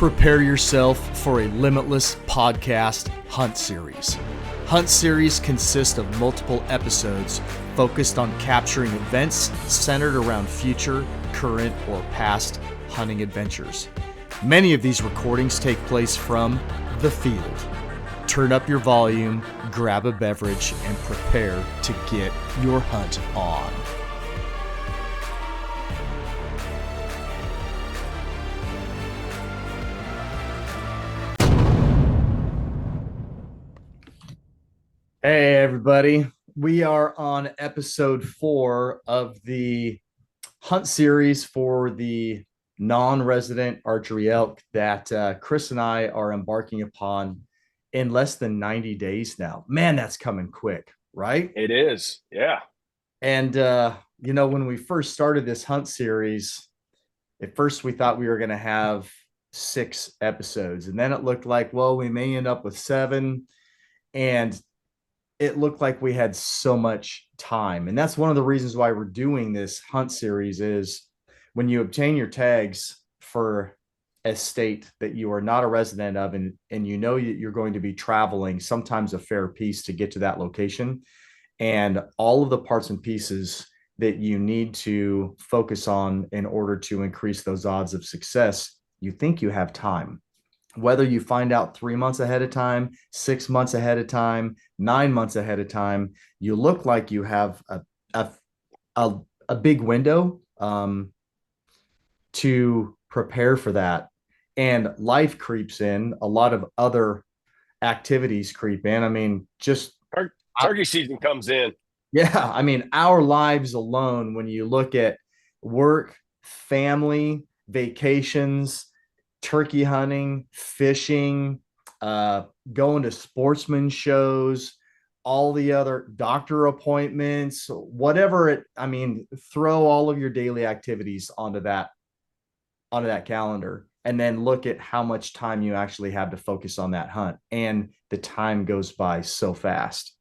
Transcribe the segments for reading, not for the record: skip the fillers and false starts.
Prepare yourself for a Limitless podcast hunt series. Hunt series consist of multiple episodes focused on capturing events centered around future, current, or past hunting adventures. Many of these recordings take place from the field. Turn up your volume, grab a beverage, and prepare to get your hunt on. Hey everybody, we are on episode 4 of the hunt series for the non-resident archery elk that Chris and I are embarking upon in less than 90 days now. Man, that's coming quick, right? It is, yeah. And when we first started this hunt series, at first we thought we were going to have 6 episodes, and then it looked like, well, we may end up with 7, and it looked like we had so much time. And that's one of the reasons why we're doing this hunt series is when you obtain your tags for a state that you are not a resident of, and you know you're going to be traveling sometimes a fair piece to get to that location, and all of the parts and pieces that you need to focus on in order to increase those odds of success, you think you have time. Whether you find out 3 months ahead of time, 6 months ahead of time, 9 months ahead of time, you look like you have a big window to prepare for that. And life creeps in, a lot of other activities creep in. I mean, just turkey season comes in. Yeah, I mean, our lives alone, when you look at work, family, vacations, turkey hunting, fishing, going to sportsman shows, all the other doctor appointments, whatever throw all of your daily activities onto that calendar, and then look at how much time you actually have to focus on that hunt. And the time goes by so fast.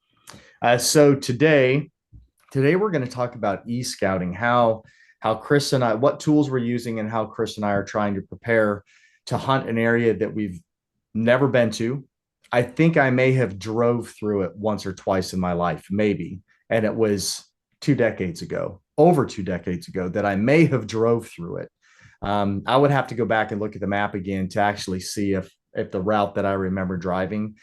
So today we're going to talk about e-scouting, how Chris and I, what tools we're using, and how Chris and I are trying to prepare to hunt an area that we've never been to. I think I may have drove through it once or twice in my life, maybe. And it was over 2 decades ago that I may have drove through it. I would have to go back and look at the map again to actually see if the route that I remember driving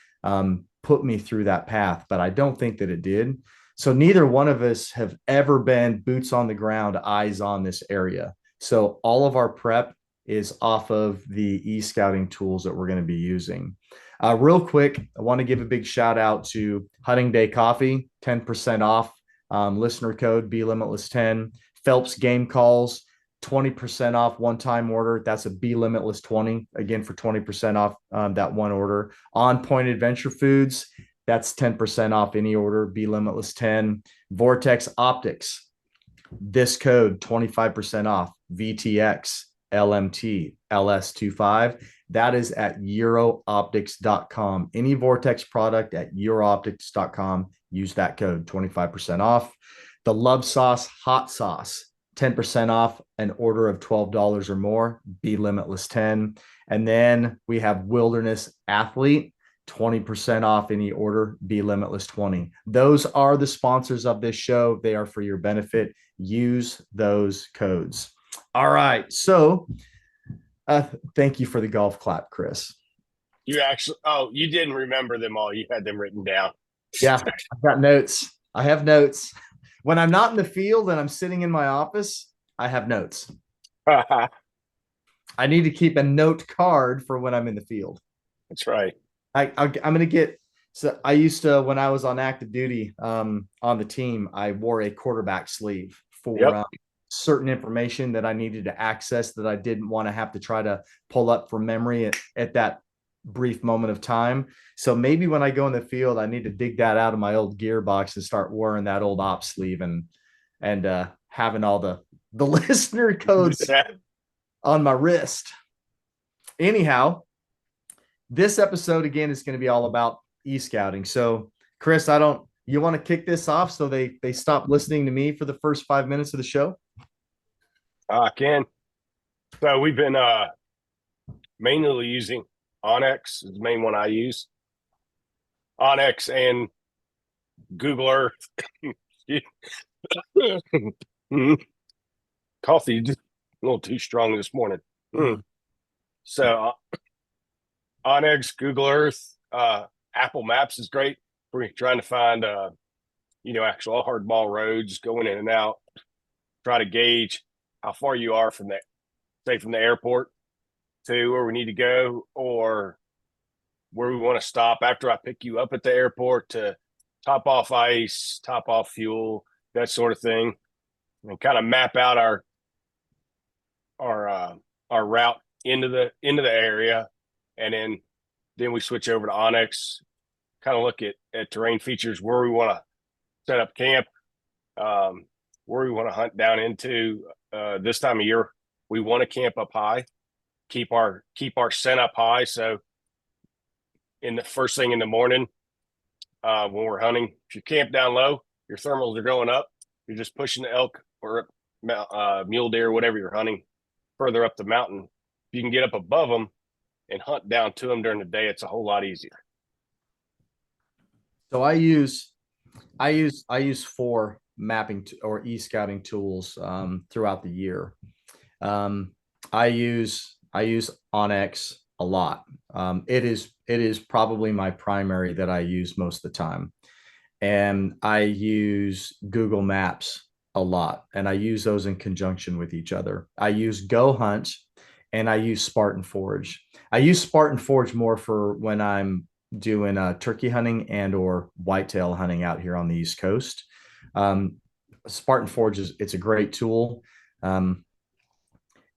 put me through that path, but I don't think that it did. So neither one of us have ever been boots on the ground, eyes on this area. So all of our prep is off of the e-scouting tools that we're going to be using. Real quick, I want to give a big shout out to Hunting Day Coffee, 10% off, listener code BLimitless10. Phelps Game Calls, 20% off one-time order. That's a BLimitless 20, again, for 20% off that one order. On Point Adventure Foods, that's 10% off any order, BLimitless 10. Vortex Optics, this code, 25% off, VTX LMT LS25. That is at eurooptics.com. Any Vortex product at eurooptics.com, use that code, 25% off. The Love Sauce Hot Sauce, 10% off an order of $12 or more, BLimitless 10. And then we have Wilderness Athlete, 20% off any order, BLimitless 20. Those are the sponsors of this show. They are for your benefit. Use those codes. All right. So thank you for the golf clap, Chris. You didn't remember them all. You had them written down. Yeah, I've got notes. I have notes. When I'm not in the field and I'm sitting in my office, I have notes. I need to keep a note card for when I'm in the field. That's right. I'm going to get, so I used to, when I was on active duty on the team, I wore a quarterback sleeve for certain information that I needed to access that I didn't want to have to try to pull up from memory at that brief moment of time. So maybe when I go in the field, I need to dig that out of my old gearbox and start wearing that old op sleeve and having all the listener codes on my wrist. Anyhow, this episode again is going to be all about e-scouting. So Chris, you want to kick this off so they stop listening to me for the first 5 minutes of the show? I can. So we've been mainly using Onyx is the main one I use. Onyx and Google Earth. Coffee just a little too strong this morning. Mm. Mm. So Onyx, Google Earth, Apple Maps is great for trying to find actual hardball roads going in and out. Try to gauge how far you are from the say from the airport to where we need to go, or where we want to stop after I pick you up at the airport to top off ice, top off fuel, that sort of thing, and kind of map out our uh, our route into the area, and then we switch over to Onyx, kind of look at terrain features where we want to set up camp, um, where we want to hunt down into. This time of year, we want to camp up high, keep our scent up high. So in the first thing in the morning, when we're hunting, if you camp down low, your thermals are going up. You're just pushing the elk or mule deer, whatever you're hunting, further up the mountain. If you can get up above them and hunt down to them during the day, it's a whole lot easier. So I use four mapping or e-scouting tools throughout the year. Um, I use Onyx a lot. It is probably my primary that I use most of the time, and I use Google Maps a lot, and I use those in conjunction with each other. I use Go Hunt, and I use Spartan Forge. I use Spartan Forge more for when I'm doing turkey hunting and or whitetail hunting out here on the East Coast. Um, Spartan Forge it's a great tool. Um,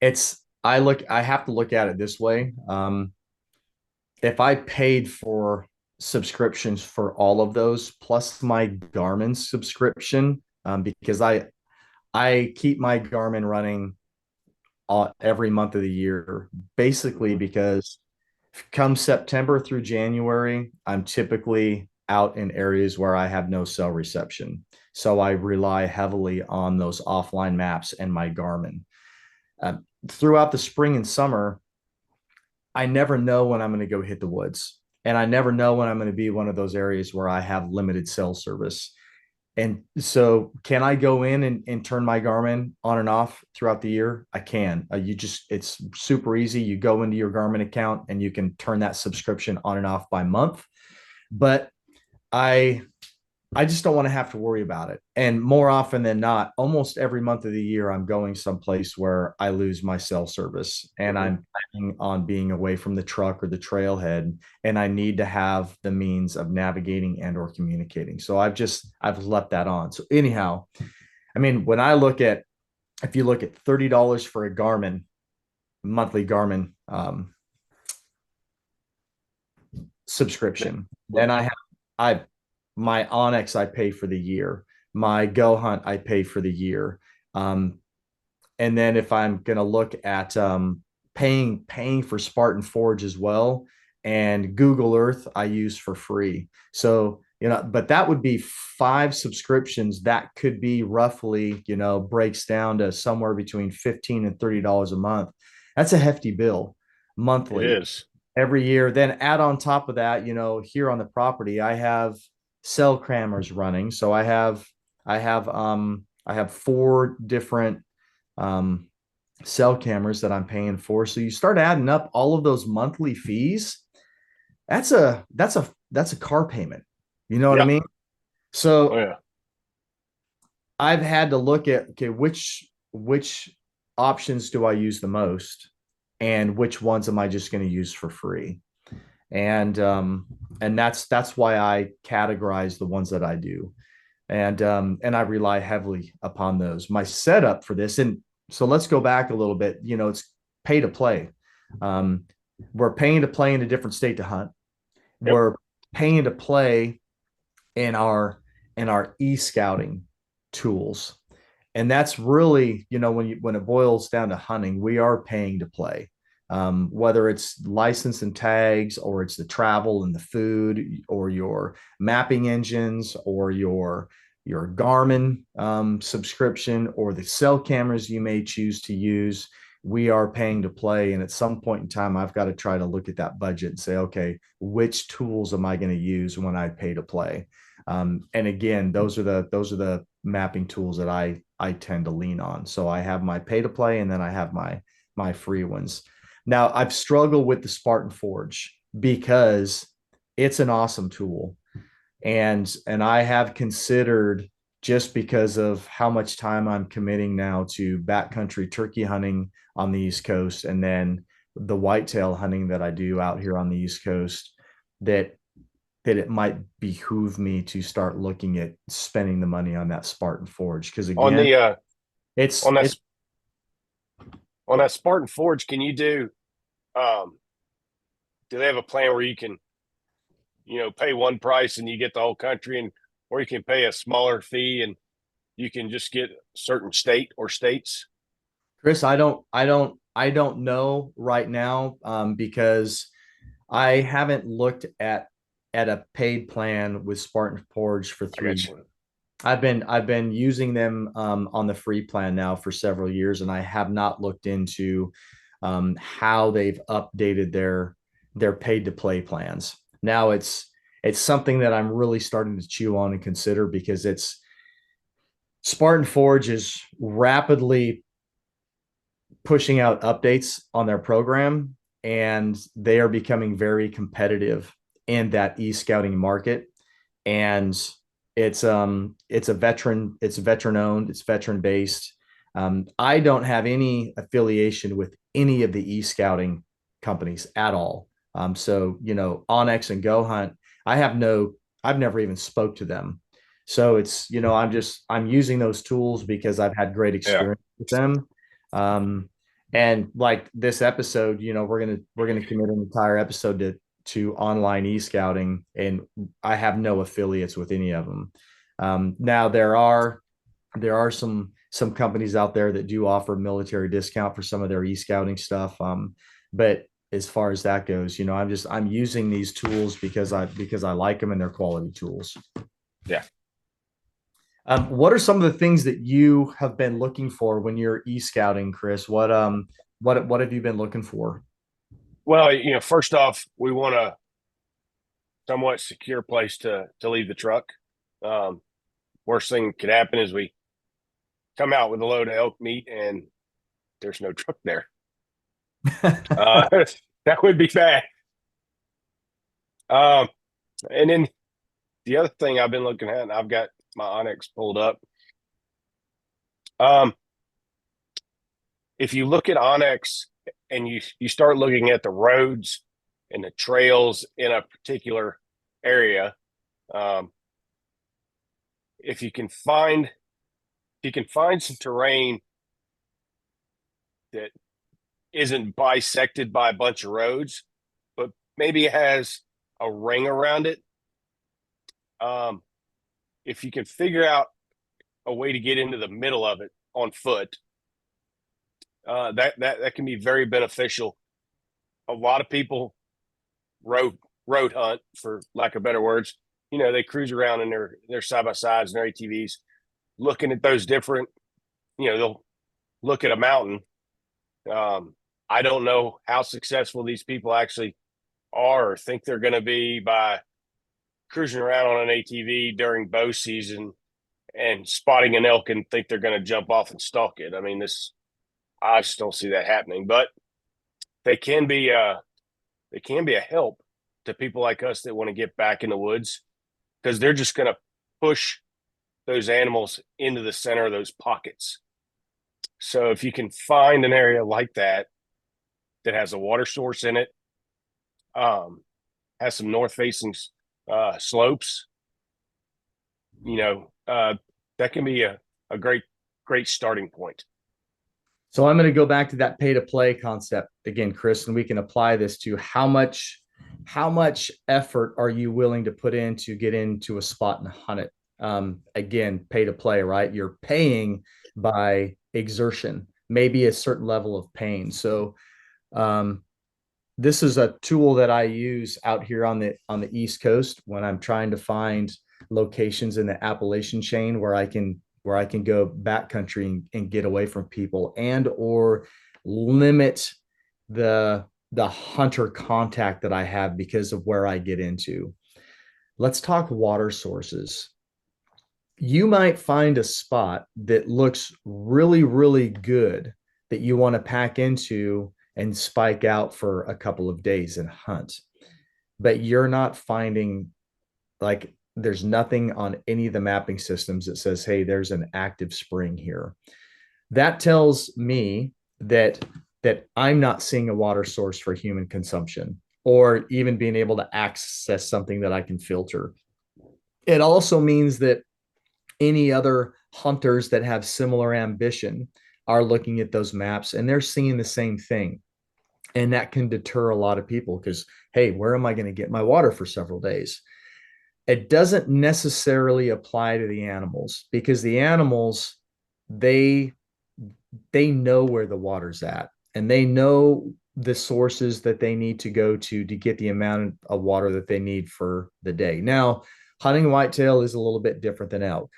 I have to look at it this way. If I paid for subscriptions for all of those plus my Garmin subscription, because I keep my Garmin running every month of the year, basically because come September through January, I'm typically out in areas where I have no cell reception. So I rely heavily on those offline maps and my Garmin. Uh, Throughout the spring and summer, I never know when I'm going to go hit the woods. And I never know when I'm going to be one of those areas where I have limited cell service. And so, can I go in and turn my Garmin on and off throughout the year? I can. It's super easy. You go into your Garmin account and you can turn that subscription on and off by month. But I I just don't want to have to worry about it. And more often than not, almost every month of the year, I'm going someplace where I lose my cell service and Mm-hmm. I'm planning on being away from the truck or the trailhead. And I need to have the means of navigating and or communicating. So I've left that on. So anyhow, I mean, if you look at $30 for a Garmin, monthly Garmin subscription, then I my Onyx I pay for the year. My Go Hunt I pay for the year. Um, and then if I'm going to look at paying for Spartan Forge as well, and Google Earth I use for free. So but that would be five subscriptions. That could be roughly breaks down to somewhere between $15 and $30 a month. That's a hefty bill It monthly is. every year. Then add on top of that, here on the property, I have cell crammers running. So I have four different um, cell cameras that I'm paying for. So you start adding up all of those monthly fees. That's a car payment. You know what I Yeah. mean? Oh So yeah. I've had to look at, okay, which options do I use the most, and which ones am I just going to use for free? And that's why I categorize the ones that I do, and I rely heavily upon those. My setup for this, and so let's go back a little bit. It's pay to play. Um, we're paying to play in a different state to hunt. Yep. We're paying to play in our e-scouting tools, and that's really when it boils down to hunting, we are paying to play, whether it's license and tags, or it's the travel and the food, or your mapping engines, or your Garmin subscription, or the cell cameras you may choose to use. we are paying to play. And at some point in time, I've got to try to look at that budget and say, okay, which tools am I going to use when I pay to play? And again, those are the mapping tools that I tend to lean on. So I have my pay to play, and then I have my free ones. Now I've struggled with the Spartan Forge because it's an awesome tool, and I have considered, just because of how much time I'm committing now to backcountry turkey hunting on the East Coast, and then the whitetail hunting that I do out here on the East Coast, that it might behoove me to start looking at spending the money on that Spartan Forge. Because On again, the it's on that it's on that Spartan Forge, can you um do they have a plan where you can, pay one price and you get the whole country, and or you can pay a smaller fee and you can just get certain state or states? Chris, I don't know right now, because I haven't looked at a paid plan with Spartan Forge for I 3 years. got you. I've been using them on the free plan now for several years, and I have not looked into how they've updated their paid to play plans. Now it's something that I'm really starting to chew on and consider, because it's Spartan Forge is rapidly pushing out updates on their program, and they are becoming very competitive in that e-scouting market. And it's veteran owned, it's veteran based. I don't have any affiliation with any of the e-scouting companies at all. So Onyx and Go Hunt, I've never even spoke to them. So it's, I'm using those tools because I've had great Yeah. experience with them. Um, and like this episode, we're gonna commit an entire episode to online e-scouting, and I have no affiliates with any of them. Now there are some companies out there that do offer military discount for some of their e-scouting stuff. But as far as that goes, I'm using these tools because I like them, and they're quality tools. Yeah. What are some of the things that you have been looking for when you're e-scouting, Chris? What have you been looking for? Well, first off, we want a somewhat secure place to leave the truck. Um, Worst thing that could happen is we come out with a load of elk meat and there's no truck there. Uh, that would be bad. Um, and then the other thing I've been looking at, and I've got my Onyx pulled up. Um, if you look at Onyx and you start looking at the roads and the trails in a particular area, um, if you can find some terrain that isn't bisected by a bunch of roads, but maybe it has a ring around it. Um, if you can figure out a way to get into the middle of it on foot, that can be very beneficial. A lot of people road hunt, for lack of better words. They cruise around in their side by sides and their ATVs, looking at those different. They'll look at a mountain. I don't know how successful these people actually are or think they're going to be by cruising around on an ATV during bow season and spotting an elk and think they're going to jump off and stalk it. I mean, I just don't see that happening. But they can be a help to people like us that want to get back in the woods, because they're just going to push those animals into the center of those pockets. So if you can find an area like that has a water source in it, has some north facing slopes, that can be a great starting point. So I'm going to go back to that pay to play concept again, Chris, and we can apply this to how much effort are you willing to put in to get into a spot and hunt it? Again, pay to play, right? You're paying by exertion, maybe a certain level of pain. So um, this is a tool that I use out here on the East Coast when I'm trying to find locations in the Appalachian chain where I can go backcountry and get away from people, and or limit the hunter contact that I have because of where I get into. Let's talk water sources. You might find a spot that looks really, really good that you want to pack into and spike out for a couple of days and hunt. But you're not finding, like, there's nothing on any of the mapping systems that says, hey, there's an active spring here. That tells me that I'm not seeing a water source for human consumption or even being able to access something that I can filter. It also means that any other hunters that have similar ambition are looking at those maps and they're seeing the same thing. And that can deter a lot of people because, hey, where am I going to get my water for several days? It doesn't necessarily apply to the animals because the animals, they know where the water's at and they know the sources that they need to go to get the amount of water that they need for the day. Now, hunting whitetail is a little bit different than elk.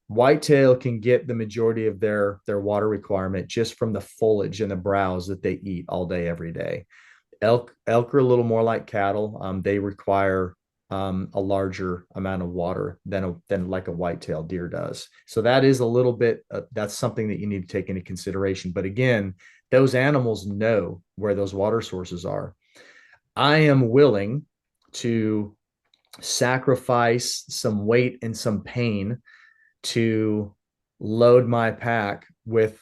Whitetail can get the majority of their water requirement just from the foliage and the browse that they eat all day every day. Elk are a little more like cattle. They require a larger amount of water than like a whitetail deer does. So that is a little bit that's something that you need to take into consideration. But again, those animals know where those water sources are. I am willing to sacrifice some weight and some pain to load my pack with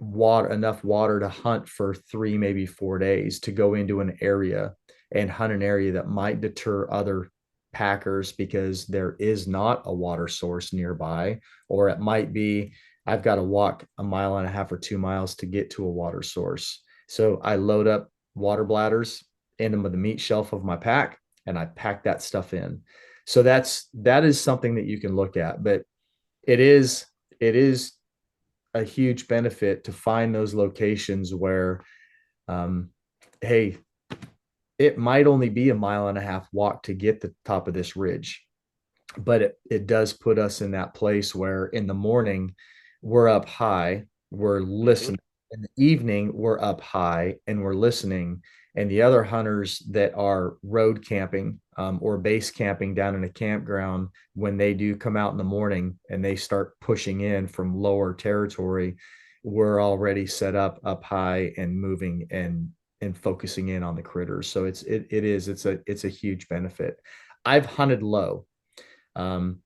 enough water to hunt for 3, maybe 4 days to go into an area and hunt an area that might deter other packers because there is not a water source nearby, or it might be I've got to walk a mile and a half or 2 miles to get to a water source. So I load up water bladders into the meat shelf of my pack and I pack that stuff in. So that is something that you can look at, but it is a huge benefit to find those locations where, um, hey, it might only be a mile and a half walk to get the top of this ridge, but it does put us in that place where in the morning we're up high, we're listening. In the evening, we're up high and we're listening. And the other hunters that are road camping or base camping down in a campground, when they do come out in the morning and they start pushing in from lower territory, we're already set up high and moving and focusing in on the critters. So it's a huge benefit. I've hunted low. Um,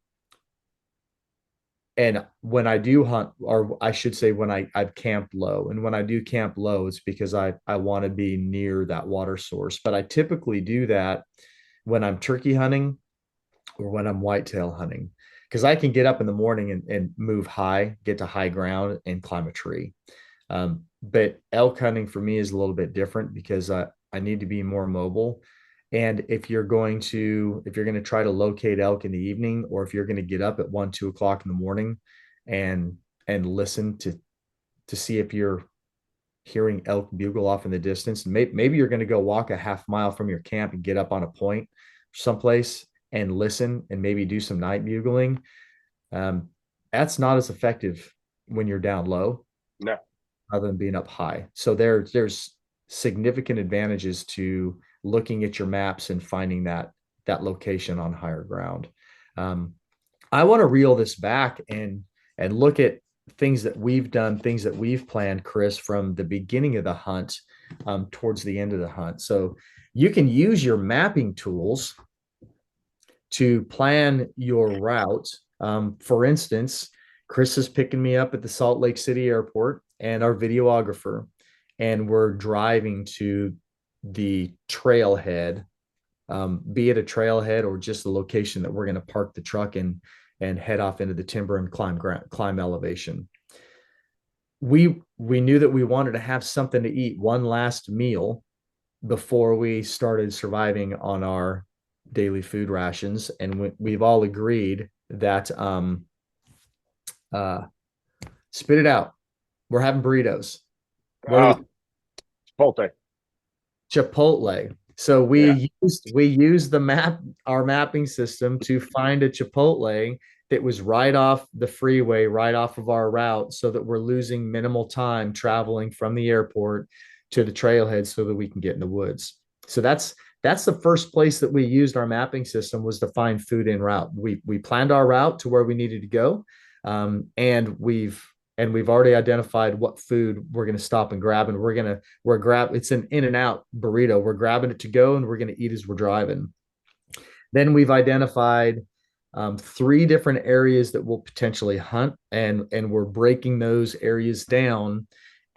and when I do hunt, or I should say when I've camped low, and when I do camp low, it's because I want to be near that water source. But I typically do that when I'm turkey hunting or when I'm whitetail hunting, because I can get up in the morning and move high, get to high ground and climb a tree. But elk hunting for me is a little bit different because I need to be more mobile. And if you're going to try to locate elk in the evening, or if you're going to get up at 1, 2 o'clock in the morning and listen to see if you're hearing elk bugle off in the distance, maybe you're going to go walk a half mile from your camp and get up on a point someplace and listen and maybe do some night bugling. Um, that's not as effective when you're down low No. rather than being up high. So there's significant advantages to looking at your maps and finding that location on higher ground. Um, I want to reel this back and look at things that we've done, things that we've planned, Chris, from the beginning of the hunt towards the end of the hunt. So you can use your mapping tools to plan your route. For instance, Chris is picking me up at the Salt Lake City airport and our videographer, and we're driving to the trailhead, be it a trailhead or just the location that we're going to park the truck and head off into the timber and climb elevation. We knew that we wanted to have something to eat, one last meal before we started surviving on our daily food rations, and we've all agreed that uh, spit it out. We're having burritos. What are we? Chipotle. Chipotle. So Yeah. we used our mapping system to find a Chipotle that was right off the freeway, right off of our route, so that we're losing minimal time traveling from the airport to the trailhead so that we can get in the woods. So that's the first place that we used our mapping system, was to find food en route. We planned our route to where we needed to go, and we've already identified what food we're going to stop and grab, and it's an in and out burrito. We're grabbing it to go, and we're going to eat as we're driving. Then we've identified three different areas that we'll potentially hunt, and we're breaking those areas down,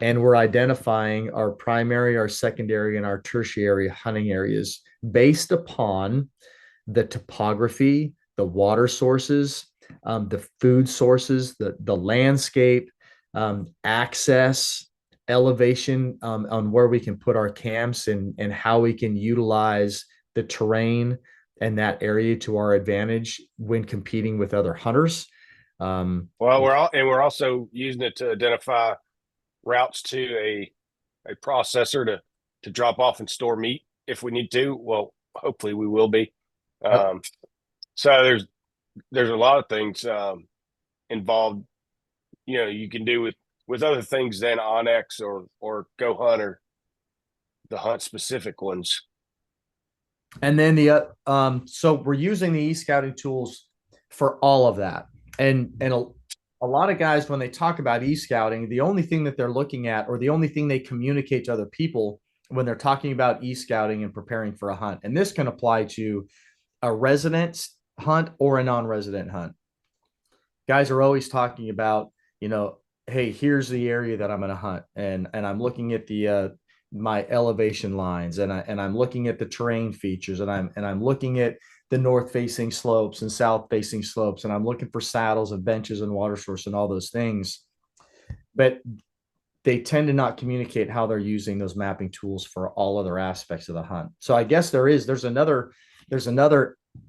and we're identifying our primary, our secondary, and our tertiary hunting areas based upon the topography, the water sources, the food sources, the landscape, access, elevation, on where we can put our camps, and how we can utilize the terrain and that area to our advantage when competing with other hunters. Well, we're also using it to identify routes to a processor to drop off and store meat if we need to. Well, hopefully we will be. Yep. So there's a lot of things involved. You can do with other things than Onyx or Go Hunter, the hunt specific ones. And then so we're using the e-scouting tools for all of that. And a lot of guys, when they talk about e-scouting, the only thing that they're looking at, or the only thing they communicate to other people when they're talking about e-scouting and preparing for a hunt, and this can apply to a resident hunt or a non-resident hunt. Guys are always talking about, hey, here's the area that I'm going to hunt, and I'm looking at the my elevation lines, and I'm looking at the terrain features, and I'm looking at the north facing slopes and south facing slopes, and I'm looking for saddles and benches and water source and all those things. But they tend to not communicate how they're using those mapping tools for all other aspects of the hunt. So I guess there's another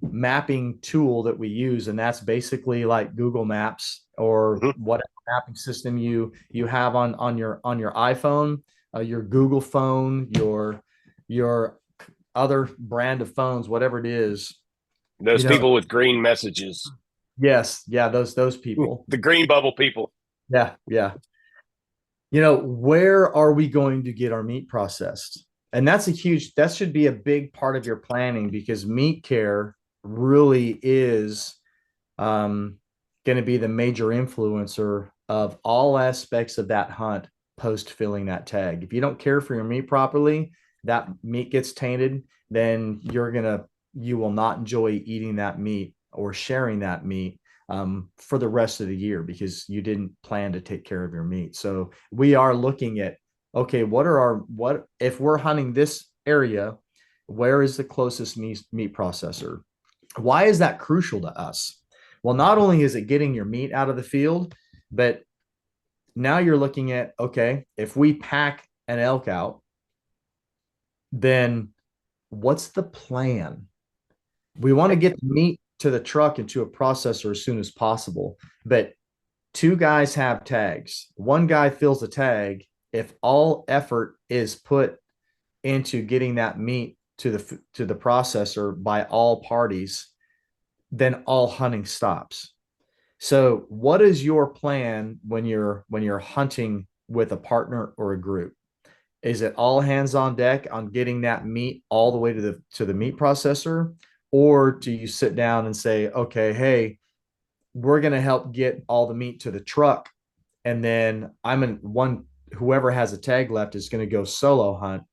mapping tool that we use, and that's basically like Google Maps or whatever mapping system you have on your iPhone, your Google phone, your other brand of phones, whatever it is. Those people with green messages. Yes, yeah, those people. The green bubble people. Yeah, yeah. Where are we going to get our meat processed? And that should be a big part of your planning, because meat care really is going to be the major influencer of all aspects of that hunt post filling that tag. If you don't care for your meat properly, that meat gets tainted, then you will not enjoy eating that meat or sharing that meat for the rest of the year, because you didn't plan to take care of your meat. So we are looking at, okay, what if we're hunting this area, where is the closest meat processor? Why is that crucial to us? Well, not only is it getting your meat out of the field, but now you're looking at, okay, if we pack an elk out, then what's the plan? We want to get the meat to the truck and to a processor as soon as possible. But two guys have tags. One guy fills a tag. If all effort is put into getting that meat to the processor by all parties, then all hunting stops. So what is your plan when you're hunting with a partner or a group? Is it all hands on deck on getting that meat all the way to the meat processor? Or do you sit down and say, okay, hey, we're going to help get all the meat to the truck, and then whoever has a tag left is going to go solo hunt,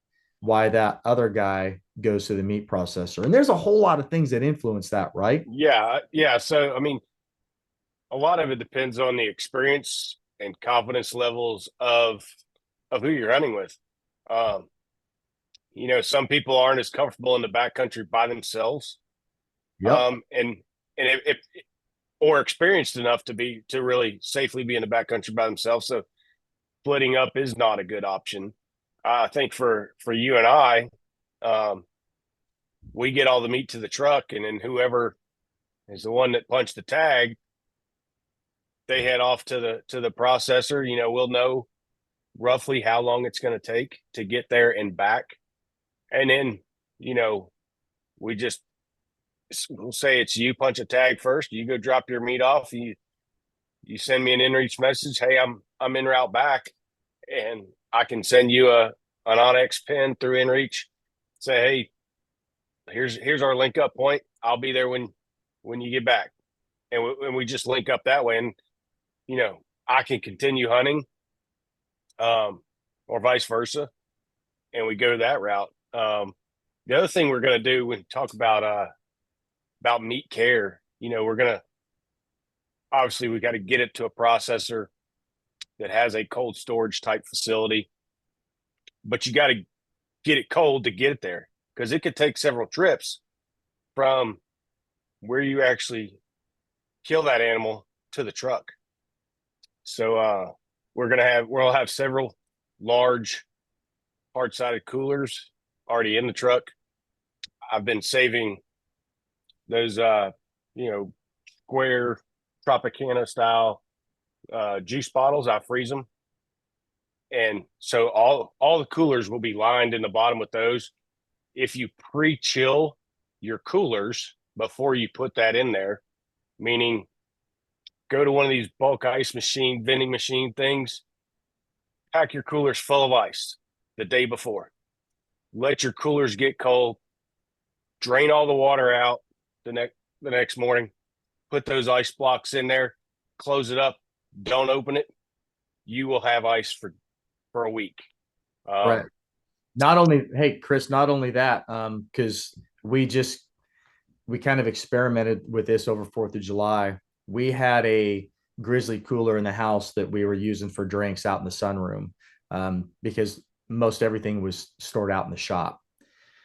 why that other guy goes to the meat processor? And there's a whole lot of things that influence that, right? Yeah. So I mean, a lot of it depends on the experience and confidence levels of who you're hunting with. Some people aren't as comfortable in the backcountry by themselves, Yep. and if or experienced enough to really safely be in the backcountry by themselves. So splitting up is not a good option. I think for you and I, we get all the meat to the truck, and then whoever is the one that punched the tag, they head off to the processor. We'll know roughly how long it's going to take to get there and back, and then we just we'll say it's you punch a tag first. You go drop your meat off. You send me an inReach message. Hey, I'm en route back, and I can send you an Onyx pin through inReach. Say, hey, here's our link up point. I'll be there when you get back, and we just link up that way. And I can continue hunting, or vice versa, and we go that route. The other thing we're going to do when we talk about meat care, we're going to obviously we got to get it to a processor that has a cold storage type facility, but you got to get it cold to get it there because it could take several trips from where you actually kill that animal to the truck. So we'll have several large hard-sided coolers already in the truck. I've been saving those square Tropicana style juice bottles. I freeze them, and so all the coolers will be lined in the bottom with those. If you pre-chill your coolers before you put that in there, meaning go to one of these bulk ice machine vending machine things, pack your coolers full of ice the day before, let your coolers get cold, drain all the water out the next morning, put those ice blocks in there, close it up, don't open it. You will have ice for a week. Right. Not only, hey, Chris, not only that, because we kind of experimented with this over 4th of July. We had a grizzly cooler in the house that we were using for drinks out in the sunroom, because most everything was stored out in the shop.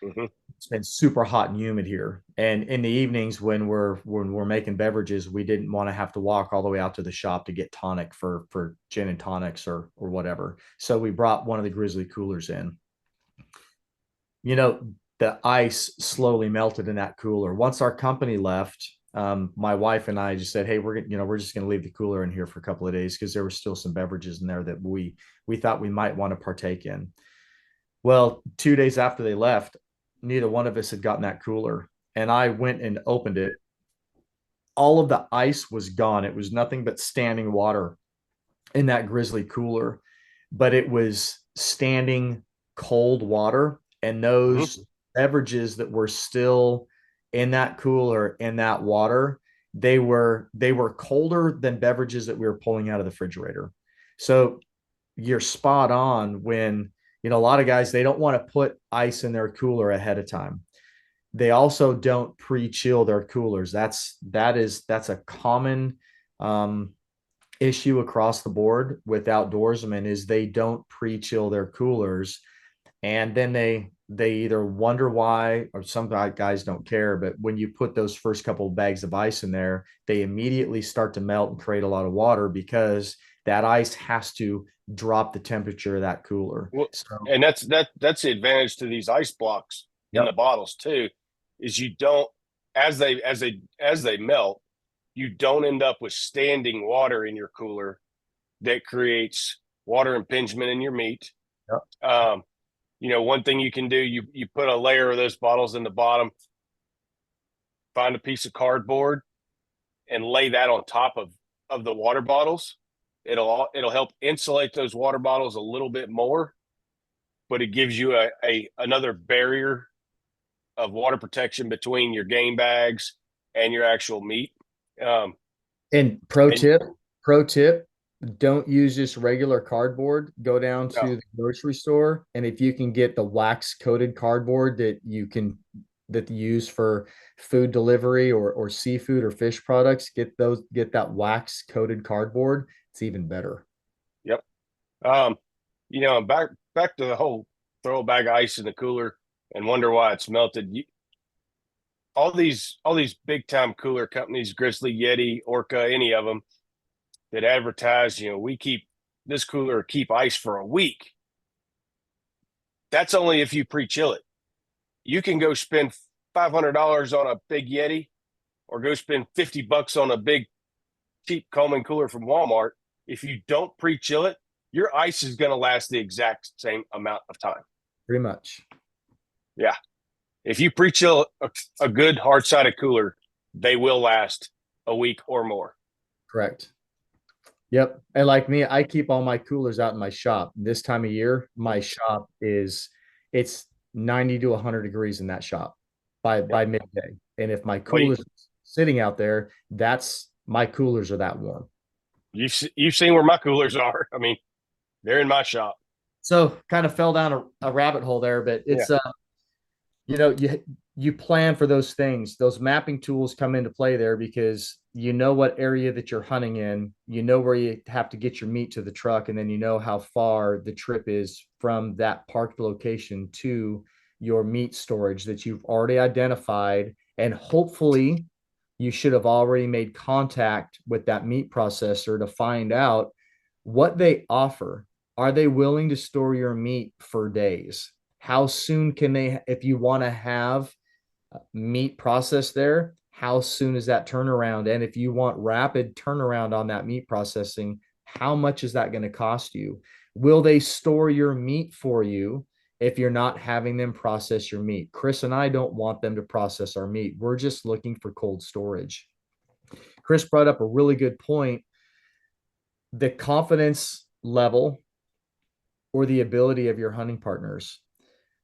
Mm-hmm. It's been super hot and humid here, and in the evenings when we're making beverages, we didn't want to have to walk all the way out to the shop to get tonic for gin and tonics or whatever. So we brought one of the grizzly coolers in. The ice slowly melted in that cooler. Once our company left, my wife and I just said, hey, we're just going to leave the cooler in here for a couple of days because there were still some beverages in there that we thought we might want to partake in. Well, 2 days after they left, neither one of us had gotten that cooler, and I went and opened it. All of the ice was gone. It was nothing but standing water in that grizzly cooler, but it was standing cold water, and those beverages that were still in that cooler, in that water, they were colder than beverages that we were pulling out of the refrigerator. So you're spot on when a lot of guys, they don't want to put ice in their cooler ahead of time. They also don't pre-chill their coolers. That's a common issue across the board with outdoorsmen, is they don't pre-chill their coolers, and then they either wonder why, or some guys don't care, but when you put those first couple of bags of ice in there, they immediately start to melt and create a lot of water because that ice has to drop the temperature of that cooler. Well, So, and that's the advantage to these ice blocks in the yep. bottles too, is you don't, as they melt, you don't end up with standing water in your cooler that creates water impingement in your meat. Yep. One thing you can do, you put a layer of those bottles in the bottom, find a piece of cardboard and lay that on top of the water bottles. It'll help insulate those water bottles a little bit more, but it gives you another barrier of water protection between your game bags and your actual meat. And pro tip, don't use just regular cardboard. Go down No, to the grocery store, and if you can get the wax coated cardboard that you use for food delivery or seafood or fish products, get that wax coated cardboard. It's even better. yep. Um, back to the whole throw a bag of ice in the cooler and wonder why it's melted. All these big time cooler companies, Grizzly, Yeti, Orca, any of them that advertise, we keep this cooler keep ice for a week. That's only if you pre-chill it. You can go spend $500 on a big Yeti, or go spend $50 on a big cheap Coleman cooler from Walmart. If you don't pre-chill it, your ice is going to last the exact same amount of time. Pretty much. Yeah. If you pre-chill a good hard-sided cooler, they will last a week or more. Correct. Yep. And like me, I keep all my coolers out in my shop. This time of year, my shop is it's 90 to 100 degrees in that shop Yeah. by midday. And if my Well, cooler's sitting out there, that's my coolers are that warm. you've seen where my coolers are. I mean, they're in my shop. So kind of fell down a rabbit hole there, but Yeah. it's you know, you plan for those things. Those mapping tools come into play there because you know what area that you're hunting in, you know where you have to get your meat to the truck, and then you know how far the trip is from that parked location to your meat storage that you've already identified. And hopefully you should have already made contact with that meat processor to find out what they offer. Are they willing to store your meat for days? How soon can they, if you want to have meat processed there, how soon is that turnaround? And if you want rapid turnaround on that meat processing, how much is that going to cost you? Will they store your meat for you if you're not having them process your meat? Chris and I don't want them to process our meat. We're just looking for cold storage. Chris brought up a really good point. The confidence level or the ability of your hunting partners.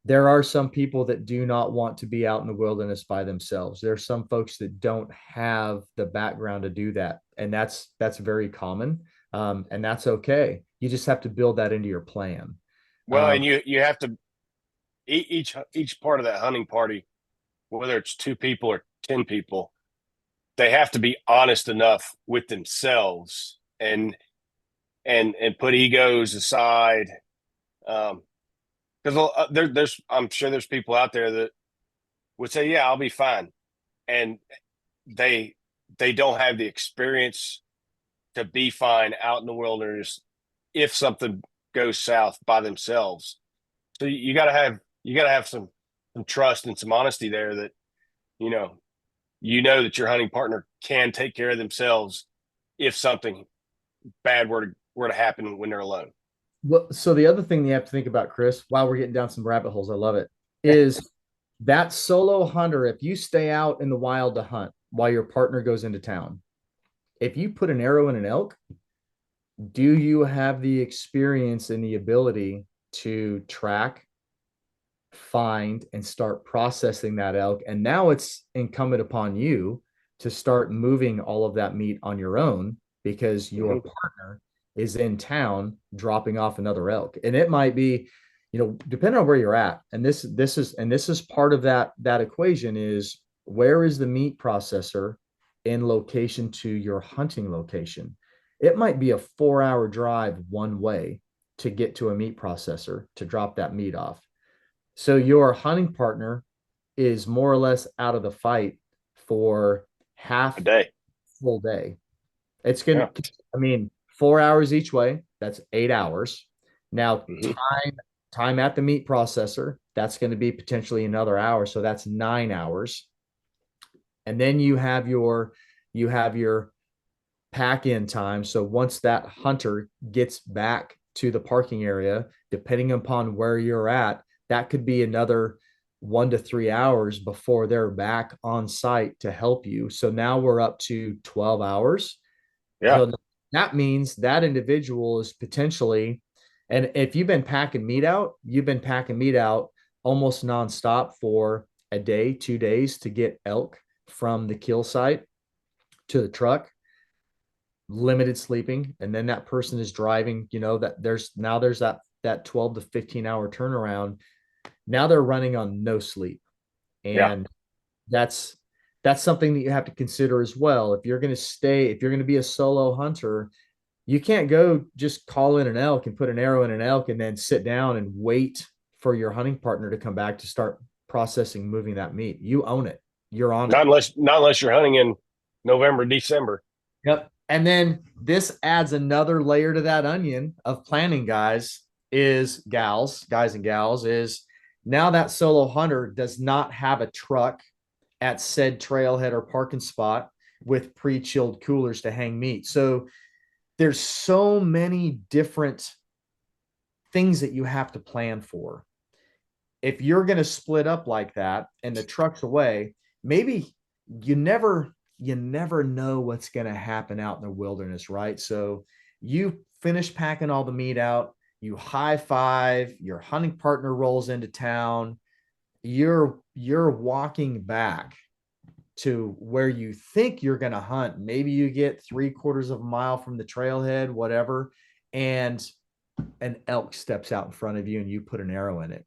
There are some people that do not want to be out in the wilderness by themselves. There are some folks that don't have the background to do that, and that's very common, and that's okay. You just have to build that into your plan. Well, and you have to each part of that hunting party, whether it's 2 people or 10 people, they have to be honest enough with themselves and put egos aside. Because there's I'm sure there's people out there that would say, "Yeah, I'll be fine," and they they don't have the experience to be fine out in the wilderness if something goes south by themselves. So you got to have some trust and some honesty there that you know that your hunting partner can take care of themselves if something bad were to happen when they're alone. Well, so the other thing you have to think about, Chris, while we're getting down some rabbit holes, I love it, is that solo hunter, if you stay out in the wild to hunt while your partner goes into town, if you put an arrow in an elk, do you have the experience and the ability to track, find, and start processing that elk? And now it's incumbent upon you to start moving all of that meat on your own because your Mm-hmm. partner is in town dropping off another elk. And it might be, depending on where you're at. And this is part of that equation is where is the meat processor in location to your hunting location? It might be a 4-hour drive one way to get to a meat processor to drop that meat off. So your hunting partner is more or less out of the fight for A half day. full day. It's going Yeah. to, I mean, 4 hours each way. That's 8 hours. Now, Mm-hmm. time at the meat processor, that's going to be potentially another hour. So that's 9 hours. And then you have your pack in time. So once that hunter gets back to the parking area, depending upon where you're at, that could be another 1 to 3 hours before they're back on site to help you. So now we're up to 12 hours. Yeah. So that means that individual is potentially, and if you've been packing meat out, you've been packing meat out almost nonstop for a day, 2 days to get elk from the kill site to the truck, limited sleeping, and then that person is driving, that there's that 12 to 15 hour turnaround. Now they're running on no sleep. Yeah. And that's that's something that you have to consider as well. If you're going to be a solo hunter, you can't go just call in an elk and put an arrow in an elk and then sit down and wait for your hunting partner to come back to start processing, moving that meat. You own it. You're on it. Not unless you're hunting in November, December. Yep. And then this adds another layer to that onion of planning, guys and gals, is now that solo hunter does not have a truck at said trailhead or parking spot with pre-chilled coolers to hang meat. So there's so many different things that you have to plan for. if you're going to split up like that and the truck's away, maybe you never know what's going to happen out in the wilderness, right? So you finish packing all the meat out, you high five, your hunting partner rolls into town, you're walking back to where you think you're going to hunt. Maybe you get 3/4 of a mile from the trailhead, whatever, and an elk steps out in front of you and you put an arrow in it.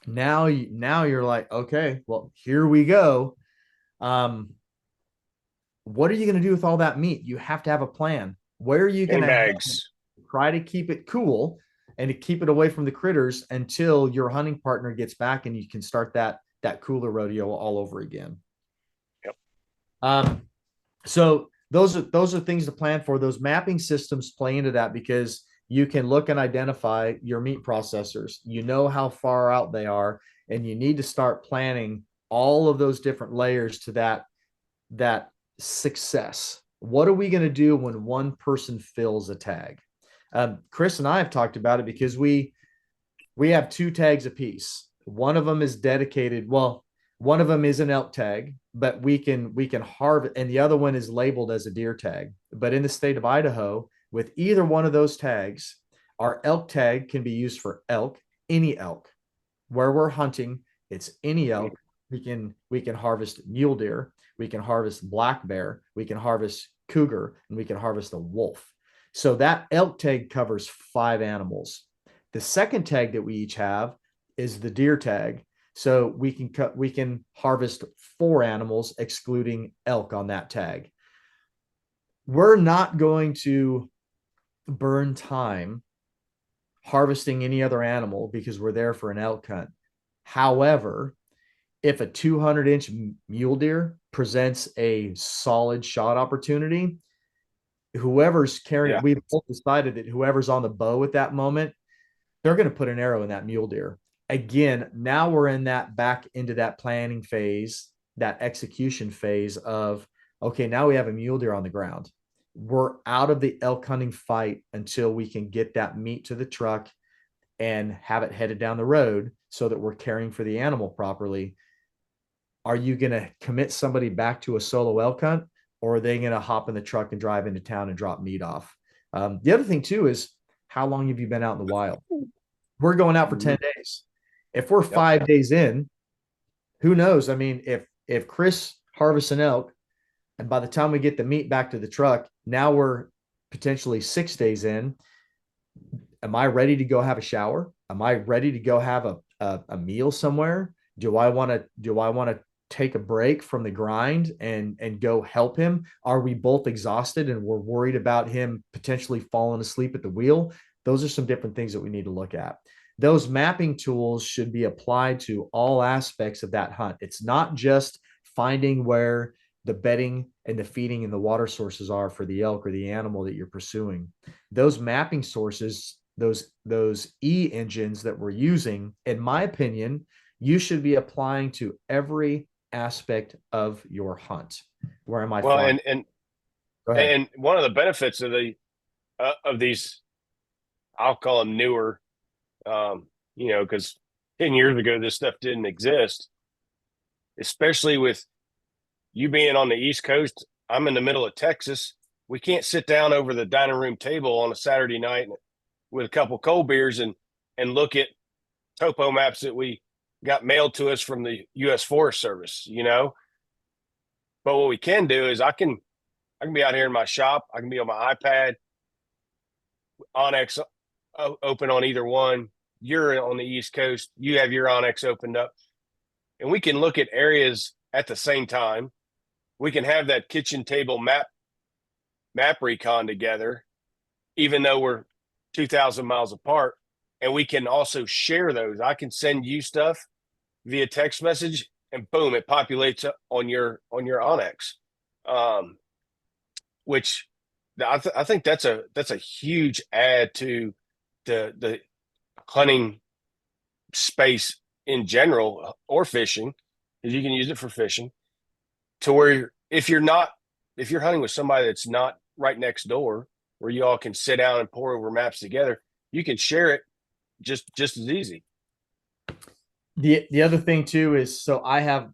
Now you're like, okay, well, here we go. Um, what are you going to do with all that meat? You have to have a plan. Where are you going Game to bags. try to keep it cool and to keep it away from the critters until your hunting partner gets back and you can start that cooler rodeo all over again. Yep. Um, so those are things to plan for. Those mapping systems play into that because you can look and identify your meat processors. You know how far out they are, and you need to start planning all of those different layers to that success. What are we going to do when one person fills a tag? Chris and I have talked about it because we have 2 tags apiece. One of them is dedicated. Well, one of them is an elk tag, but we can harvest, and the other one is labeled as a deer tag. But in the state of Idaho, with either one of those tags, our elk tag can be used for elk, any elk. Where we're hunting, it's any elk. We can harvest mule deer, we can harvest black bear, we can harvest cougar, and we can harvest a wolf. So that elk tag covers 5 animals. The second tag that we each have is the deer tag. So we can harvest 4 animals, excluding elk on that tag. We're not going to burn time harvesting any other animal because we're there for an elk hunt. However, if a 200-inch mule deer presents a solid shot opportunity, whoever's carrying, Yeah. we've both decided that whoever's on the bow at that moment, they're going to put an arrow in that mule deer. Again, now we're in that back into that planning phase, that execution phase of, okay, now we have a mule deer on the ground. We're out of the elk hunting fight until we can get that meat to the truck and have it headed down the road so that we're caring for the animal properly. Are you going to commit somebody back to a solo elk hunt, or are they going to hop in the truck and drive into town and drop meat off? The other thing too is, how long have you been out in the wild? We're going out for 10 days. If we're Yep. 5 days in, who knows? I mean, if Chris harvests an elk, and by the time we get the meat back to the truck, now we're potentially 6 days in. Am I ready to go have a shower? Am I ready to go have a meal somewhere? Do I want to take a break from the grind and go help him? Are we both exhausted and we're worried about him potentially falling asleep at the wheel? Those are some different things that we need to look at. Those mapping tools should be applied to all aspects of that hunt. It's not just finding where the bedding and the feeding and the water sources are for the elk or the animal that you're pursuing. Those mapping sources, those engines that we're using, in my opinion, you should be applying to every aspect of your hunt. Where am I Well, flying? Go ahead. and one of the benefits of these, I'll call them newer, because 10 years ago this stuff didn't exist. Especially with you being on the East Coast, I'm in the middle of Texas. We can't sit down over the dining room table on a Saturday night with a couple cold beers and look at topo maps that we got mailed to us from the U.S. Forest Service. But what we can do is I can be out here in my shop. I can be on my iPad, Onyx open on either one. You're on the East Coast. You have your Onyx opened up, and we can look at areas at the same time. We can have that kitchen table map recon together, even though we're 2,000 miles apart, and we can also share those. I can send you stuff via text message, and boom, it populates on your Onyx, which I think that's a huge add to the hunting space in general, or fishing, because you can use it for fishing. To where if you're hunting with somebody that's not right next door, where you all can sit down and pour over maps together, you can share it just as easy. The other thing too is, so I have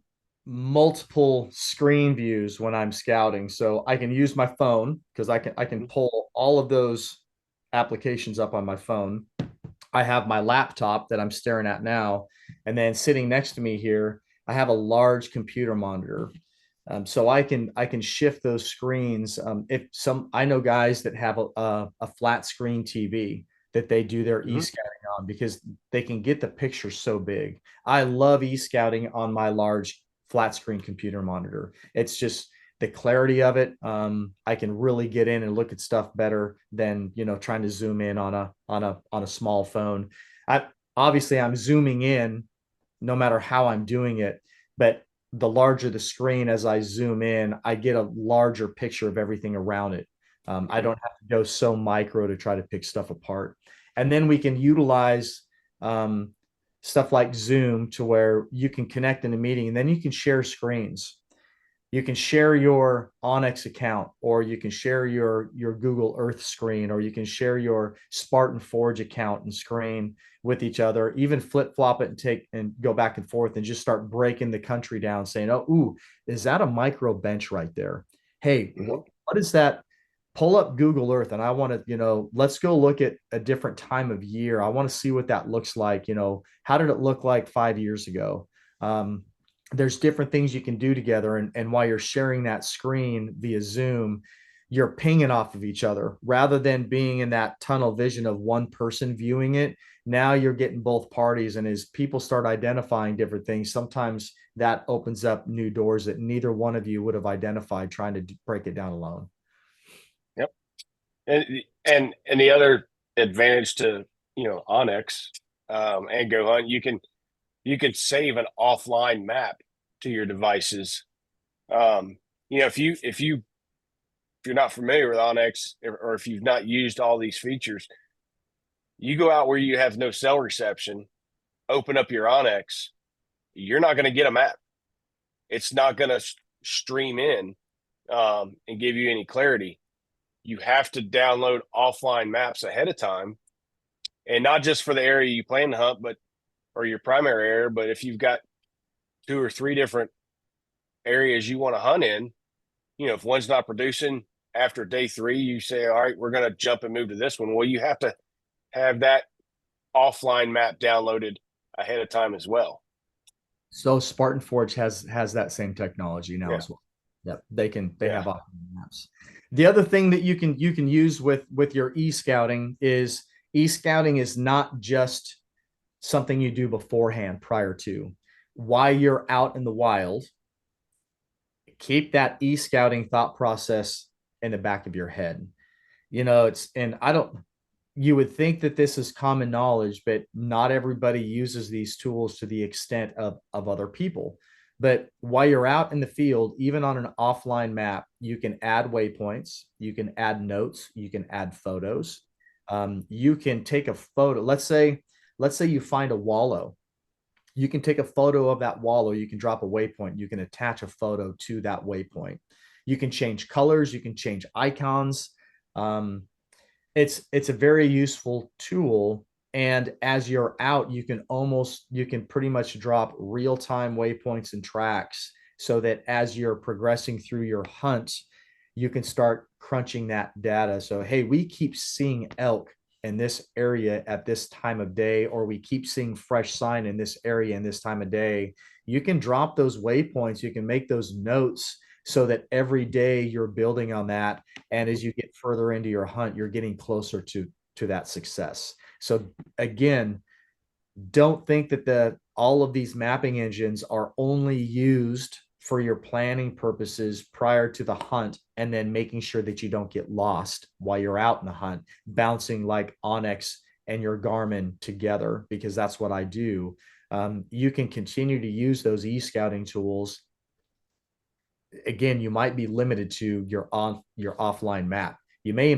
multiple screen views when I'm scouting. So I can use my phone because I can Mhm. pull all of those applications up on my phone. I have my laptop that I'm staring at now, and then sitting next to me here, I have a large computer monitor. So I can shift those screens. If some I know guys that have a flat screen TV that they do their Mhm. e-scouting on because they can get the picture so big. I love e-scouting on my large flat screen computer monitor. It's just the clarity of it. I can really get in and look at stuff better than trying to zoom in on a small phone. I obviously I'm zooming in no matter how I'm doing it. But the larger the screen as I zoom in, I get a larger picture of everything around it. I Mhm. don't have to go so micro to try to pick stuff apart. And then we can utilize um, stuff like Zoom to where you can connect in a meeting and then you can share screens. You can share your Onyx account, or you can share your Google Earth screen, or you can share your Spartan Forge account and screen with each other. Even flip flop it and take and go back and forth and just start breaking the country down, saying, "Oh, ooh, is that a micro bench right there? Hey, Mhm. what is that?" Pull up Google Earth, and I want to, let's go look at a different time of year. I want to see what that looks like. How did it look like 5 years ago? Um, there's different things you can do together. And while you're sharing that screen via Zoom, you're pinging off of each other rather than being in that tunnel vision of one person viewing it. Now you're getting both parties. And as people start identifying different things, sometimes that opens up new doors that neither one of you would have identified trying to break it down alone. Yep. And the other advantage to Onyx and Go Hunt, you can save an offline map to your devices. Um, if you're not familiar with Onyx, or if you've not used all these features, you go out where you have no cell reception, open up your Onyx, you're not going to get a map. It's not going to stream in and give you any clarity. You have to download offline maps ahead of time, and not just for the area you plan to hunt, but or your primary area. But if you've got two or three different areas you want to hunt in, if one's not producing after day three, you say, all right, we're going to jump and move to this one. Well, you have to have that offline map downloaded ahead of time as well. So Spartan Forge has that same technology now Yeah. as well. Yep, they Yeah. have option maps. The other thing that you can use with your e-scouting is e-scouting is not just something you do beforehand prior to. While you're out in the wild, keep that e-scouting thought process in the back of your head. It's and I don't you would think that this is common knowledge, but not everybody uses these tools to the extent of other people. But while you're out in the field, even on an offline map, you can add waypoints, you can add notes, you can add photos. You can take a photo. Let's say you find a wallow. You can take a photo of that wallow. You can drop a waypoint. You can attach a photo to that waypoint. You can change colors. You can change icons. Um, it's a very useful tool, and as you're out you can pretty much drop real-time waypoints and tracks so that as you're progressing through your hunt you can start crunching that data. So hey, we keep seeing elk in this area at this time of day, or we keep seeing fresh sign in this area in this time of day. You can drop those waypoints, you can make those notes so that every day you're building on that, and as you get further into your hunt you're getting closer to that success. So again, don't think that the all of these mapping engines are only used for your planning purposes prior to the hunt and then making sure that you don't get lost while you're out in the hunt, bouncing like Onyx and your Garmin together, because that's what I do. You can continue to use those e-scouting tools. Again, you might be limited to your offline map. You may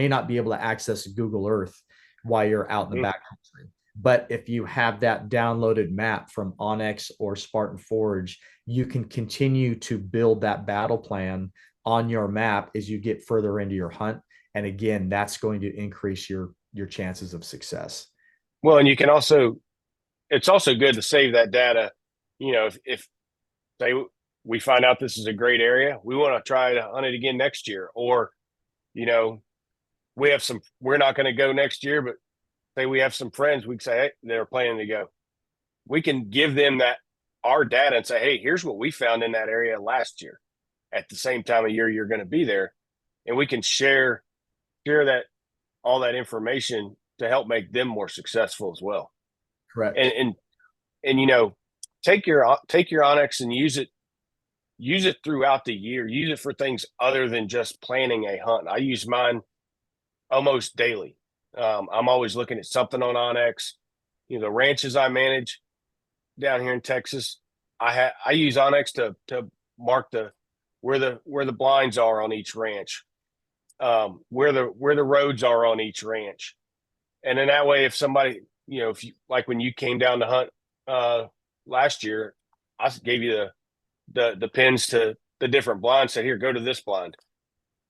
not be able to access Google Earth while you're out in the Mhm. backcountry. But if you have that downloaded map from Onyx or Spartan Forge, you can continue to build that battle plan on your map as you get further into your hunt. And again, that's going to increase your chances of success. Well, and you can also it's also good to save that data. If say we find out this is a great area, we want to try to hunt it again next year, or you know, we're not going to go next year, but say we have some friends, we can say, hey, they're planning to go. We can give them that our data and say, hey, here's what we found in that area last year at the same time of year you're going to be there. And we can share that all that information to help make them more successful as well. Correct. And take your Onyx and use it throughout the year. Use it for things other than just planning a hunt. I use mine almost daily. I'm always looking at something on Onyx. The ranches I manage down here in Texas, I use Onyx to mark where the blinds are on each ranch, where the roads are on each ranch, and then that way, if somebody, if you like when you came down to hunt last year, I gave you the pins to the different blinds. Said, here, go to this blind,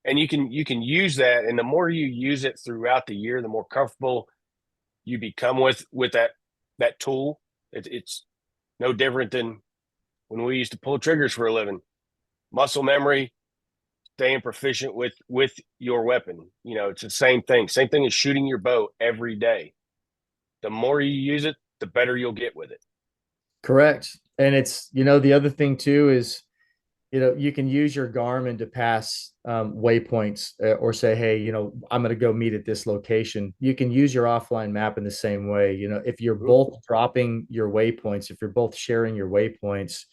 and you can use that. And the more you use it throughout the year, the more comfortable you become with that tool. It's no different than when we used to pull triggers for a living. Muscle memory, staying proficient with your weapon. It's the same thing. Same thing as shooting your bow every day. The more you use it, the better you'll get with it. Correct. And it's, the other thing too is, you can use your Garmin to pass waypoints or say, hey, I'm going to go meet at this location. You can use your offline map in the same way. If you're both dropping your waypoints, if you're both sharing your waypoints,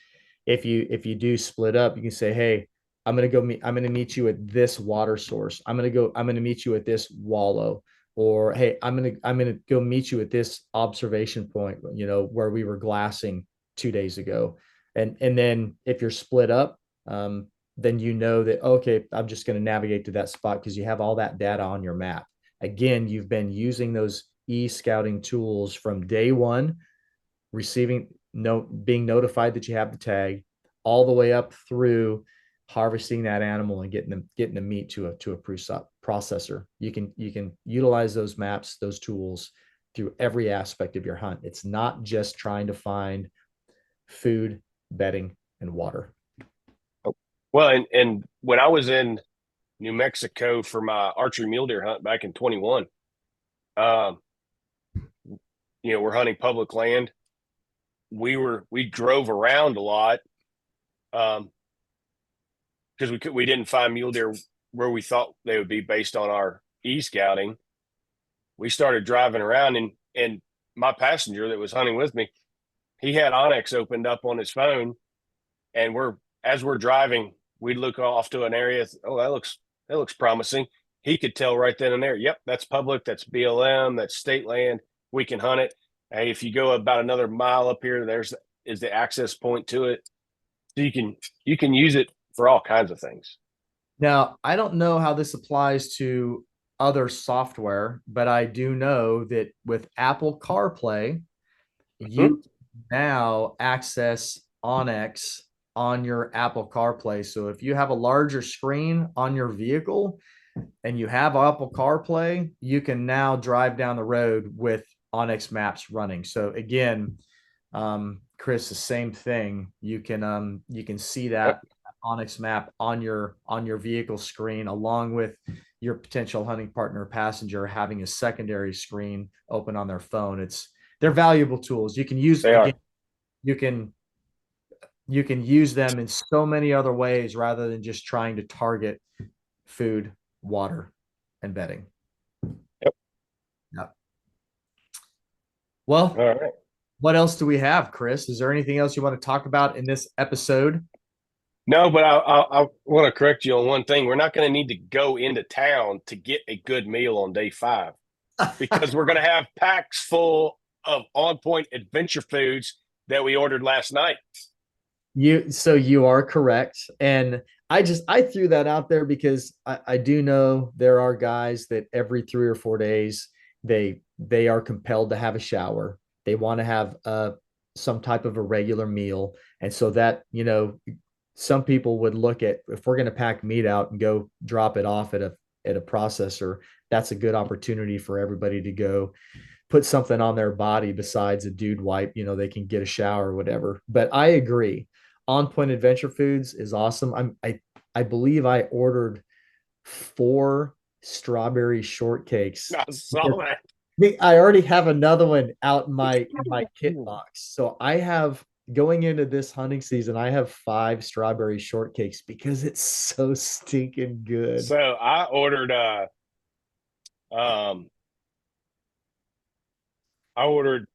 if you do split up, you can say, hey, I'm going to meet you at this water source. I'm going to meet you at this wallow, or, hey, I'm going to go meet you at this observation point, where we were glassing 2 days ago. And then if you're split up, then that, okay, I'm just going to navigate to that spot because you have all that data on your map. Again, you've been using those e-scouting tools from day one, being notified that you have the tag, all the way up through harvesting that animal and getting the meat to a processor. You can utilize those maps, those tools through every aspect of your hunt. It's not just trying to find food, bedding, and water. Well, and when I was in New Mexico for my archery mule deer hunt back in 21, we're hunting public land. We drove around a lot, because we didn't find mule deer where we thought they would be based on our e-scouting. We started driving around, and my passenger that was hunting with me, he had Onyx opened up on his phone, and as we're driving, we'd look off to an area. Oh, that looks promising. He could tell right then and there. Yep, that's public. That's BLM. That's state land. We can hunt it. Hey, if you go about another mile up here, is the access point to it. So you can use it for all kinds of things. Now, I don't know how this applies to other software, but I do know that with Apple CarPlay, you now access Onyx on your Apple CarPlay. So if you have a larger screen on your vehicle and you have Apple CarPlay, you can now drive down the road with Onyx Maps running. So again, Chris, the same thing. You can see that Onyx map on your vehicle screen, along with your potential hunting partner or passenger having a secondary screen open on their phone. They're valuable tools. You can use again, you can use them in so many other ways rather than just trying to target food, water, and bedding. Yep. Yep. Well, all right. What else do we have, Chris? Is there anything else you want to talk about in this episode? No, but I want to correct you on one thing. We're not going to need to go into town to get a good meal on day 5, because we're going to have packs full of on-point adventure foods that we ordered last night. You are correct. And I threw that out there because I do know there are guys that every 3 or 4 days they are compelled to have a shower. They want to have some type of a regular meal. And so that, some people would look at, if we're going to pack meat out and go drop it off at a processor, that's a good opportunity for everybody to go put something on their body besides a dude wipe. They can get a shower or whatever. But I agree. On Point Adventure Foods is awesome. I believe I ordered 4 strawberry shortcakes. I saw that. I already have another one out in my kit box. So I have going into this hunting season, I have 5 strawberry shortcakes because it's so stinking good. So I ordered um I ordered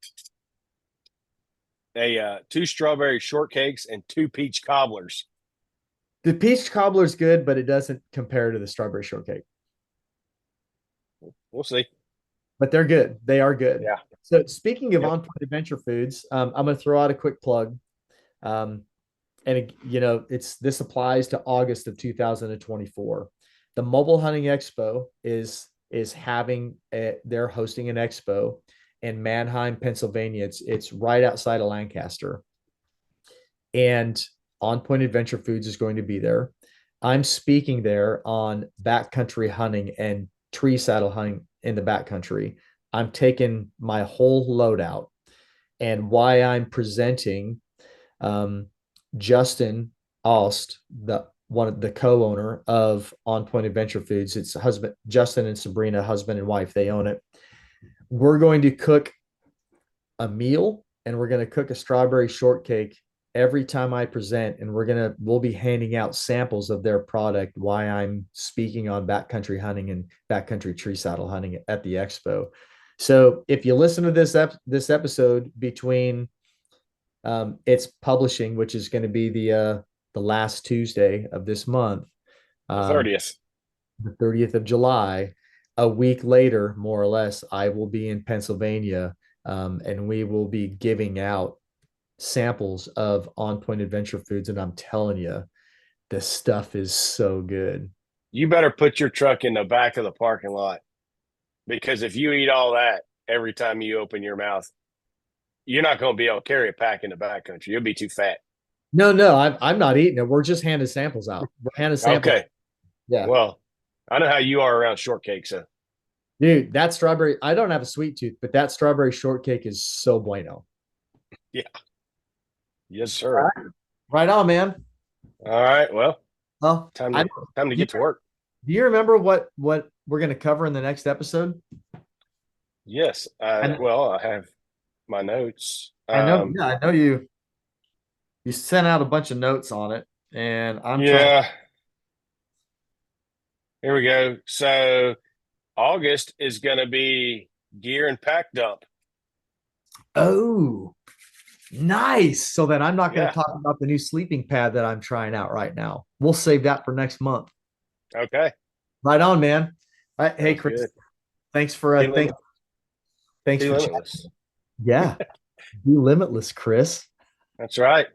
a 2 strawberry shortcakes and 2 peach cobblers. The peach cobbler is good, but it doesn't compare to the strawberry shortcake. We'll see. But they're good. They are good. Yeah. So speaking of Yep. On Point Adventure Foods, I'm going to throw out a quick plug. Um, and this applies to August of 2024. The Mobile Hunting Expo is they're hosting an expo in Manheim, Pennsylvania. It's right outside of Lancaster, and On Point Adventure Foods is going to be there. I'm speaking there on backcountry hunting and tree saddle hunting in the backcountry. I'm taking my whole load out, and why I'm presenting um, Justin Alst, the one of the co-owner of On Point Adventure Foods. It's husband Justin and Sabrina, husband and wife. They own it. We're going to cook a meal and we're going to cook a strawberry shortcake every time I present, and we'll be handing out samples of their product while I'm speaking on backcountry hunting and backcountry tree saddle hunting at the expo. So if you listen to this episode between its publishing, which is going to be the last Tuesday of this month, The 30th. the 30th of July, a week later, more or less, I will be in Pennsylvania, and we will be giving out samples of On Point Adventure Foods, and I'm telling you, this stuff is so good. You better put your truck in the back of the parking lot, because if you eat all that every time you open your mouth, you're not going to be able to carry a pack in the backcountry. You'll be too fat. No, I'm not eating it. We're just handing samples out. We're handing samples. Okay. Yeah. Well, I know how you are around shortcake, so Dude, that strawberry, I don't have a sweet tooth, but that strawberry shortcake is so bueno. yeah. Yes, sir. Right on, man. All right. Well, Well, time to get to work. do you remember what we're going to cover in the next episode? Yes. Well, I have my notes. I know. Yeah, I know you sent out a bunch of notes on it, and I'm trying. Yeah. Here we go. So August is going to be gear and pack dump. Oh, nice. So then I'm not going to Yeah. talk about the new sleeping pad that I'm trying out right now. We'll save that for next month. Okay. Right on, man. All right. Hey, Sounds Chris. good. Thanks for thanks Be for limitless. chatting. Yeah. Be limitless, Chris. That's right.